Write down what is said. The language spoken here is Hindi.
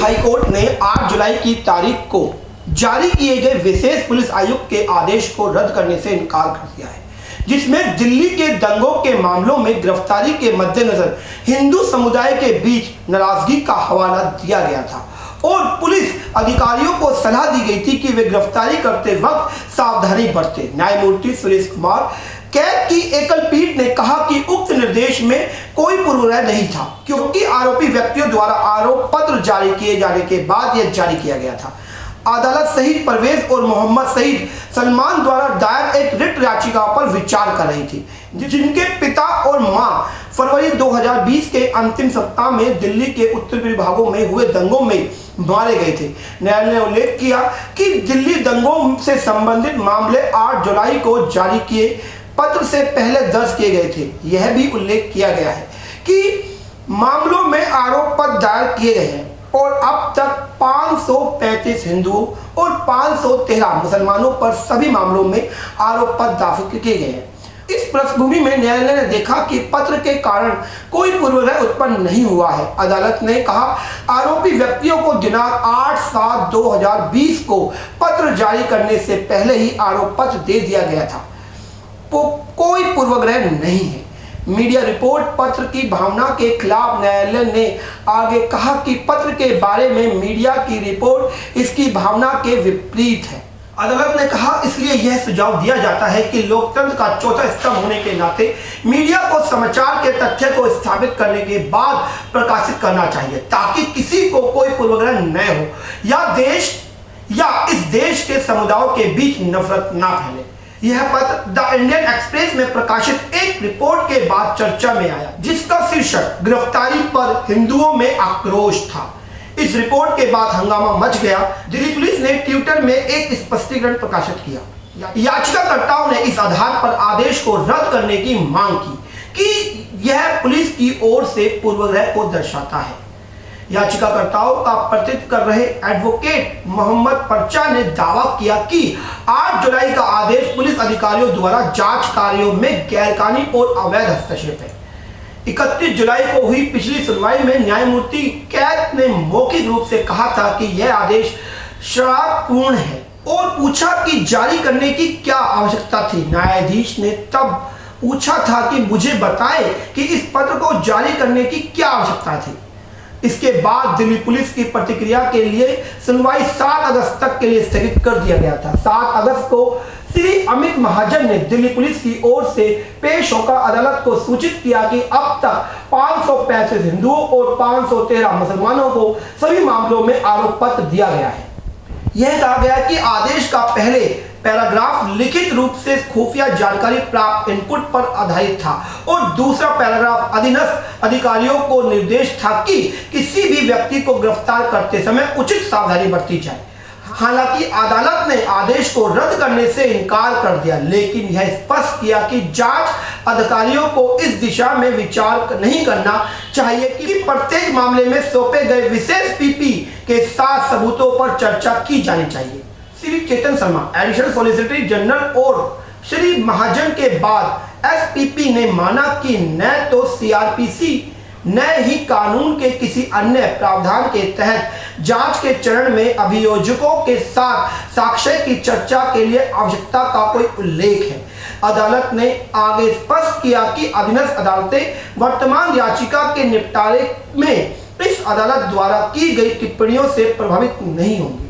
हाईकोर्ट ने 8 जुलाई की तारीख को जारी किए गए विशेष पुलिस आयुक्त के आदेश को रद्द करने से इनकार कर दिया है, जिसमें दिल्ली के दंगों के मामलों में गिरफ्तारी के मद्देनजर हिंदू समुदाय के बीच नाराजगी का हवाला दिया गया था और पुलिस अधिकारियों को सलाह दी गई थी कि वे गिरफ्तारी करते वक्त सावधानी बरतें। न्यायमूर्ति सुरेश कुमार कैद की एकल पीठ ने कहा कि उक्त निर्देश में कोई पूर्वाग्रह नहीं था, क्योंकि आरोपी व्यक्तियों द्वारा आरोप पत्र जारी किए जाने के बाद यह जारी किया गया था। अदालत शहीद परवेज और मोहम्मद शहीद सलमान द्वारा दायर एक रिट याचिका पर विचार कर रही थी, जिनके पिता और मां फरवरी 2020 के अंतिम सप्ताह में दिल्ली के उत्तरी भागों में हुए दंगों में मारे गए थे। न्यायालय ने उल्लेख किया कि दिल्ली दंगों से संबंधित मामले 8 जुलाई को जारी किए पत्र से पहले दर्ज किए गए थे। यह भी उल्लेख किया गया है कि मामलों में आरोप पत्र दायर किए गए हैं और अब तक 535 हिंदुओं और 513 मुसलमानों पर सभी मामलों में आरोप पत्र दाखिल किए गए हैं। इस पृष्ठभूमि में न्यायालय ने देखा कि पत्र के कारण कोई पूर्वाग्रह उत्पन्न नहीं हुआ है। अदालत ने कहा, आरोपी व्यक्तियों को दिनांक 8/7/2020 को पत्र जारी करने से पहले ही आरोप पत्र दे दिया गया था, तो कोई पूर्वाग्रह नहीं है। मीडिया रिपोर्ट पत्र की भावना के खिलाफ न्यायालय ने आगे कहा कि पत्र के बारे में मीडिया की रिपोर्ट इसकी भावना के विपरीत है। अदालत ने कहा, इसलिए यह सुझाव दिया जाता है कि लोकतंत्र का चौथा स्तंभ होने के नाते मीडिया को समाचार के तथ्य को स्थापित करने के बाद प्रकाशित करना चाहिए, ताकि किसी को कोई पूर्वाग्रह न हो या इस देश के समुदायों के बीच नफरत ना फैले। यह पत्र द इंडियन एक्सप्रेस में प्रकाशित एक रिपोर्ट के बाद चर्चा में आया, जिसका शीर्षक गिरफ्तारी पर हिंदुओं में आक्रोश था। इस रिपोर्ट के बाद हंगामा मच गया। दिल्ली पुलिस ने ट्विटर में एक स्पष्टीकरण प्रकाशित किया। याचिकाकर्ताओं ने इस आधार पर आदेश को रद्द करने की मांग की कि यह पुलिस की ओर से पूर्वाग्रह को दर्शाता है। याचिकाकर्ताओं का प्रतिनिधित्व कर रहे एडवोकेट मोहम्मद पर्चा ने दावा किया कि 8 जुलाई का आदेश पुलिस अधिकारियों द्वारा जांच कार्यों में गैरकानूनी और अवैध हस्तक्षेप है। 31 जुलाई को हुई पिछली सुनवाई में न्यायमूर्ति कैद ने मौखिक रूप से कहा था कि यह आदेश शराबपूर्ण है और पूछा कि जारी करने की क्या आवश्यकता थी। न्यायाधीश ने तब पूछा था कि मुझे बताएं कि इस पत्र को जारी करने की क्या आवश्यकता थी। इसके बाद दिल्ली पुलिस की प्रतिक्रिया के लिए सुनवाई 7 अगस्त तक के लिए स्थगित कर दिया गया था। 7 अगस्त को श्री अमित महाजन ने दिल्ली पुलिस की ओर से पेश होकर अदालत को सूचित किया कि अब तक 535 हिंदुओं और 513 मुसलमानों को सभी मामलों में आरोप पत्र दिया गया है। यह कहा गया कि आदेश का पहले पैराग्राफ लिखित रूप से खुफिया जानकारी प्राप्त इनपुट पर आधारित था और दूसरा पैराग्राफ अधीनस्थ अधिकारियों को निर्देश था कि किसी भी व्यक्ति को गिरफ्तार करते समय उचित सावधानी बरती जाए। हालांकि अदालत ने आदेश को रद्द करने से इनकार कर दिया, लेकिन यह स्पष्ट किया कि जांच अधिकारियों को इस दिशा में विचार नहीं करना चाहिए कि प्रत्येक मामले में सौंपे गए विशेष पीपी के साथ सबूतों पर चर्चा की जानी चाहिए। Shri Chetan Sharma, additional solicitor general और श्री महाजन के बाद एसपीपी ने माना कि न तो सीआरपीसी न ही कानून के किसी अन्य प्रावधान के तहत जांच के चरण में अभियोजकों के साथ साक्ष्य की चर्चा के लिए आवश्यकता का कोई उल्लेख है। अदालत ने आगे स्पष्ट किया कि अधीनस्थ अदालतें वर्तमान याचिका के निपटारे में इस अदालत द्वारा की गई टिप्पणियों से प्रभावित नहीं होंगी।